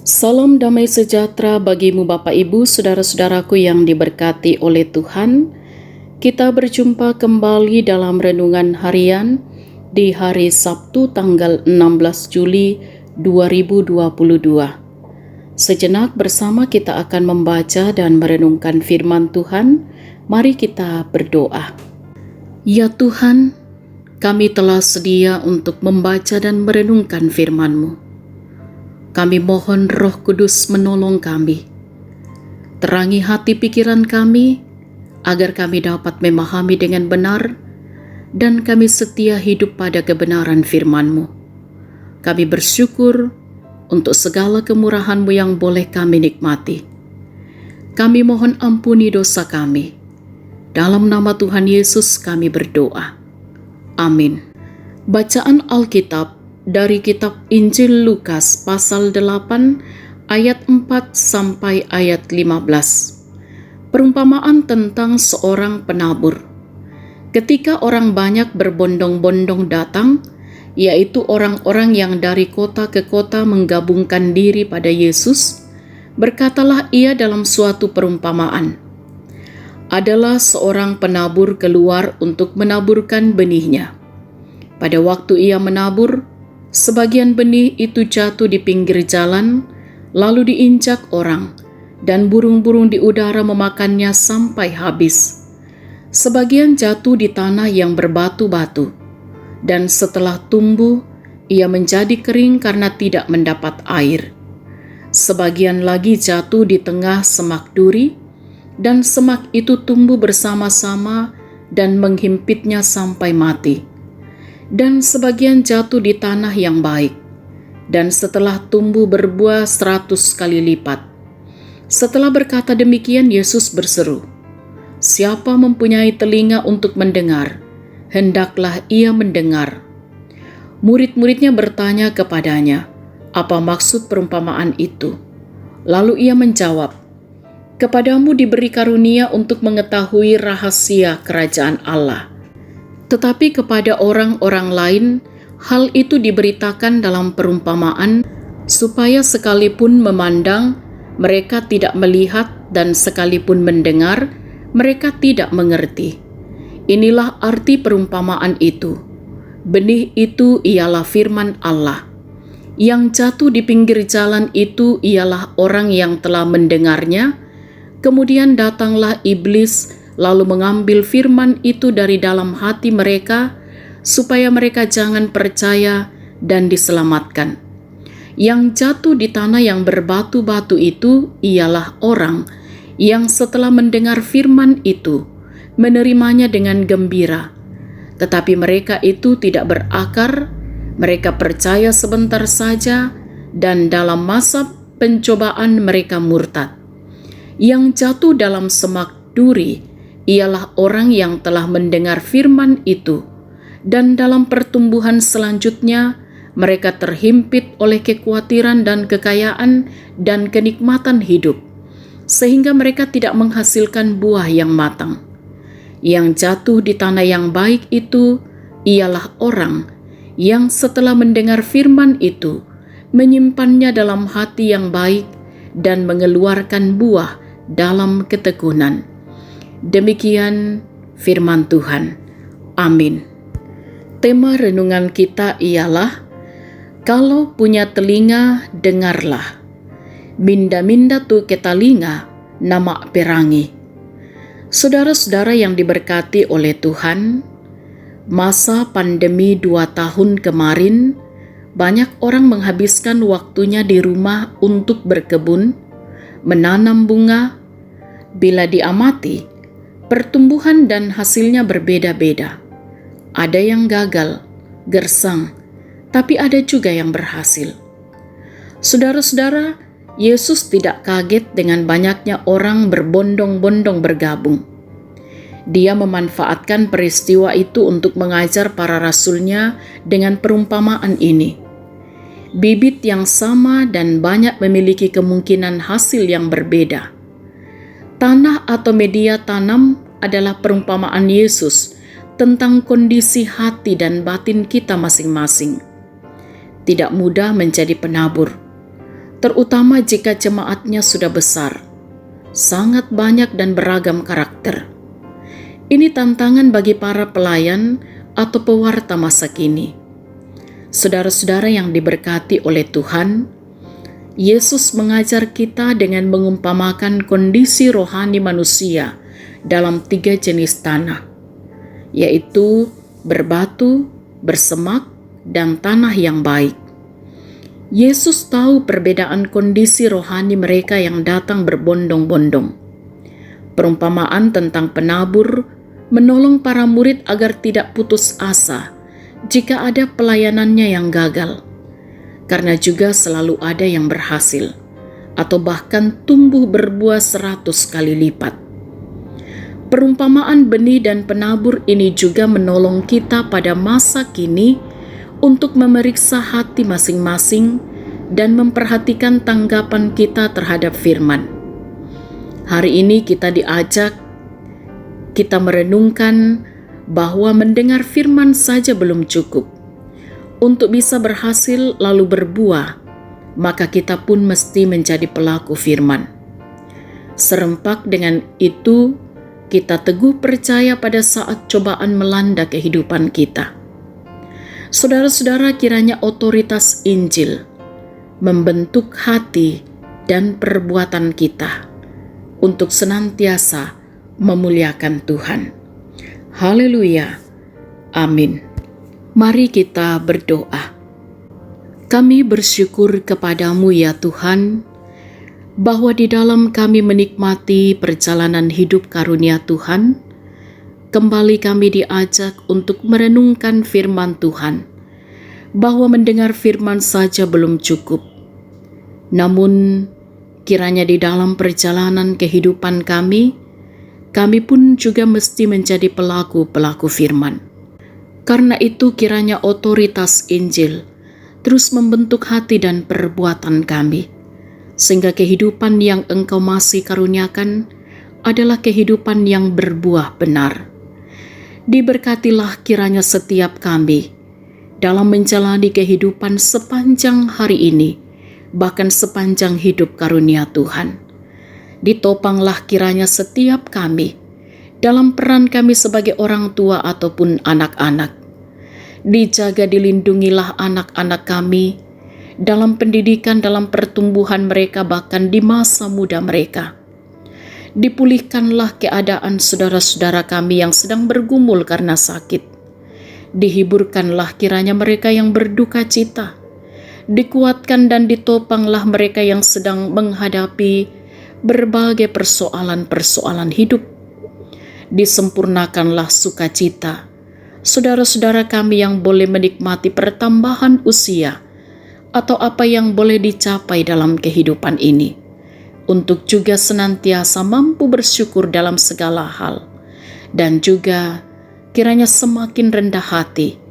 Salam damai sejahtera bagimu Bapak Ibu, saudara-saudaraku yang diberkati oleh Tuhan. Kita berjumpa kembali dalam renungan harian di hari Sabtu tanggal 16 Juli 2022. Sejenak bersama kita akan membaca dan merenungkan firman Tuhan. Mari kita berdoa. Ya Tuhan, kami telah sedia untuk membaca dan merenungkan firman-Mu. Kami mohon Roh Kudus menolong kami. Terangi hati pikiran kami, agar kami dapat memahami dengan benar, dan kami setia hidup pada kebenaran firman-Mu. Kami bersyukur untuk segala kemurahan-Mu yang boleh kami nikmati. Kami mohon ampuni dosa kami. Dalam nama Tuhan Yesus kami berdoa. Amin. Bacaan Alkitab dari kitab Injil Lukas pasal 8 ayat 4 sampai ayat 15. Perumpamaan tentang seorang penabur. Ketika orang banyak berbondong-bondong datang, yaitu orang-orang yang dari kota ke kota menggabungkan diri pada Yesus, berkatalah ia dalam suatu perumpamaan. Adalah seorang penabur keluar untuk menaburkan benihnya. Pada waktu ia menabur, sebagian benih itu jatuh di pinggir jalan, lalu diinjak orang, dan burung-burung di udara memakannya sampai habis. Sebagian jatuh di tanah yang berbatu-batu, dan setelah tumbuh, ia menjadi kering karena tidak mendapat air. Sebagian lagi jatuh di tengah semak duri, dan semak itu tumbuh bersama-sama dan menghimpitnya sampai mati. Dan sebagian jatuh di tanah yang baik, dan setelah tumbuh berbuah 100 kali lipat. Setelah berkata demikian, Yesus berseru, "Siapa mempunyai telinga untuk mendengar, hendaklah ia mendengar." Murid-muridnya bertanya kepadanya, apa maksud perumpamaan itu? Lalu ia menjawab, "Kepadamu diberi karunia untuk mengetahui rahasia kerajaan Allah. Tetapi kepada orang-orang lain, hal itu diberitakan dalam perumpamaan, supaya sekalipun memandang, mereka tidak melihat, dan sekalipun mendengar, mereka tidak mengerti. Inilah arti perumpamaan itu. Benih itu ialah firman Allah. Yang jatuh di pinggir jalan itu ialah orang yang telah mendengarnya, kemudian datanglah iblis, lalu mengambil firman itu dari dalam hati mereka, supaya mereka jangan percaya dan diselamatkan. Yang jatuh di tanah yang berbatu-batu itu ialah orang yang setelah mendengar firman itu, menerimanya dengan gembira. Tetapi mereka itu tidak berakar, mereka percaya sebentar saja, dan dalam masa pencobaan mereka murtad. Yang jatuh dalam semak duri ialah orang yang telah mendengar firman itu, dan dalam pertumbuhan selanjutnya mereka terhimpit oleh kekhawatiran dan kekayaan dan kenikmatan hidup, sehingga mereka tidak menghasilkan buah yang matang. Yang jatuh di tanah yang baik itu ialah orang yang setelah mendengar firman itu, menyimpannya dalam hati yang baik dan mengeluarkan buah dalam ketekunan. Demikian firman Tuhan. Amin. Tema renungan kita ialah, kalau punya telinga, dengarlah. Minda-minda tu ke talinga, nama perangi. Saudara-saudara yang diberkati oleh Tuhan, masa pandemi 2 tahun kemarin, banyak orang menghabiskan waktunya di rumah untuk berkebun, menanam bunga. Bila diamati, pertumbuhan dan hasilnya berbeda-beda. Ada yang gagal, gersang, tapi ada juga yang berhasil. Saudara-saudara, Yesus tidak kaget dengan banyaknya orang berbondong-bondong bergabung. Dia memanfaatkan peristiwa itu untuk mengajar para rasulnya dengan perumpamaan ini. Bibit yang sama dan banyak memiliki kemungkinan hasil yang berbeda. Tanah atau media tanam adalah perumpamaan Yesus tentang kondisi hati dan batin kita masing-masing. Tidak mudah menjadi penabur, terutama jika jemaatnya sudah besar, sangat banyak dan beragam karakter. Ini tantangan bagi para pelayan atau pewarta masa kini. Saudara-saudara yang diberkati oleh Tuhan, Yesus mengajar kita dengan mengumpamakan kondisi rohani manusia dalam 3 jenis tanah, yaitu berbatu, bersemak, dan tanah yang baik. Yesus tahu perbedaan kondisi rohani mereka yang datang berbondong-bondong. Perumpamaan tentang penabur menolong para murid agar tidak putus asa jika ada pelayanannya yang gagal, karena juga selalu ada yang berhasil atau bahkan tumbuh berbuah 100 kali lipat. Perumpamaan benih dan penabur ini juga menolong kita pada masa kini untuk memeriksa hati masing-masing dan memperhatikan tanggapan kita terhadap firman. Hari ini kita merenungkan bahwa mendengar firman saja belum cukup. Untuk bisa berhasil lalu berbuah, maka kita pun mesti menjadi pelaku firman. Serempak dengan itu, kita teguh percaya pada saat cobaan melanda kehidupan kita. Saudara-saudara, kiranya otoritas Injil membentuk hati dan perbuatan kita untuk senantiasa memuliakan Tuhan. Haleluya. Amin. Mari kita berdoa. Kami bersyukur kepadamu ya Tuhan, bahwa di dalam kami menikmati perjalanan hidup karunia Tuhan, kembali kami diajak untuk merenungkan firman Tuhan, bahwa mendengar firman saja belum cukup. Namun, kiranya di dalam perjalanan kehidupan kami pun juga mesti menjadi pelaku-pelaku firman. Karena itu kiranya otoritas Injil terus membentuk hati dan perbuatan kami, sehingga kehidupan yang Engkau masih karuniakan adalah kehidupan yang berbuah benar. Diberkatilah kiranya setiap kami dalam menjalani kehidupan sepanjang hari ini, bahkan sepanjang hidup karunia Tuhan. Ditopanglah kiranya setiap kami dalam peran kami sebagai orang tua ataupun anak-anak. Dijaga dilindungilah anak-anak kami dalam pendidikan, dalam pertumbuhan mereka, bahkan di masa muda mereka. Dipulihkanlah keadaan saudara-saudara kami yang sedang bergumul karena sakit. Dihiburkanlah kiranya mereka yang berduka cita. Dikuatkan dan ditopanglah mereka yang sedang menghadapi berbagai persoalan-persoalan hidup. Disempurnakanlah sukacita saudara-saudara kami yang boleh menikmati pertambahan usia atau apa yang boleh dicapai dalam kehidupan ini, untuk juga senantiasa mampu bersyukur dalam segala hal, dan juga kiranya semakin rendah hati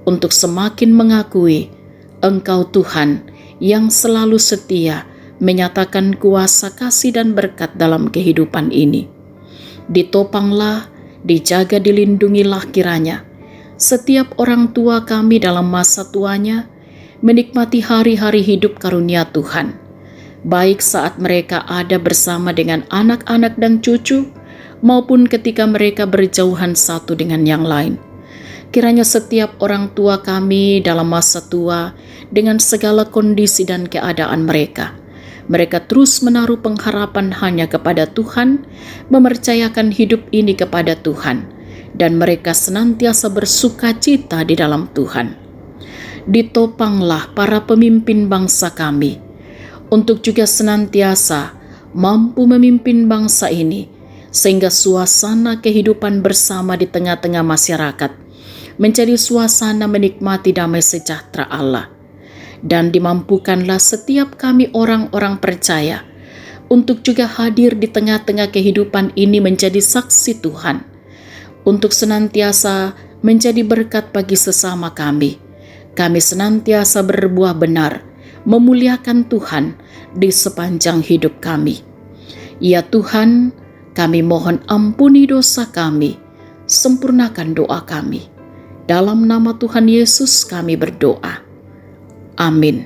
untuk semakin mengakui Engkau Tuhan yang selalu setia menyatakan kuasa kasih dan berkat dalam kehidupan ini. Ditopanglah, dijaga, dilindungilah kiranya setiap orang tua kami dalam masa tuanya menikmati hari-hari hidup karunia Tuhan, baik saat mereka ada bersama dengan anak-anak dan cucu, maupun ketika mereka berjauhan satu dengan yang lain. Kiranya setiap orang tua kami dalam masa tua dengan segala kondisi dan keadaan mereka terus menaruh pengharapan hanya kepada Tuhan, mempercayakan hidup ini kepada Tuhan, dan mereka senantiasa bersuka cita di dalam Tuhan. Ditopanglah para pemimpin bangsa kami untuk juga senantiasa mampu memimpin bangsa ini, sehingga suasana kehidupan bersama di tengah-tengah masyarakat menjadi suasana menikmati damai sejahtera Allah. Dan dimampukanlah setiap kami orang-orang percaya untuk juga hadir di tengah-tengah kehidupan ini menjadi saksi Tuhan, untuk senantiasa menjadi berkat bagi sesama kami. Kami senantiasa berbuah benar, memuliakan Tuhan di sepanjang hidup kami. Ya Tuhan, kami mohon ampuni dosa kami, sempurnakan doa kami. Dalam nama Tuhan Yesus kami berdoa. Amin.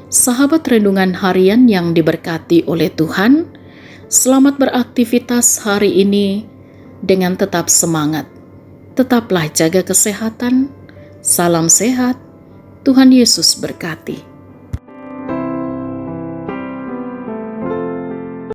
Sahabat renungan harian yang diberkati oleh Tuhan, selamat beraktivitas hari ini dengan tetap semangat. Tetaplah jaga kesehatan. Salam sehat. Tuhan Yesus berkati.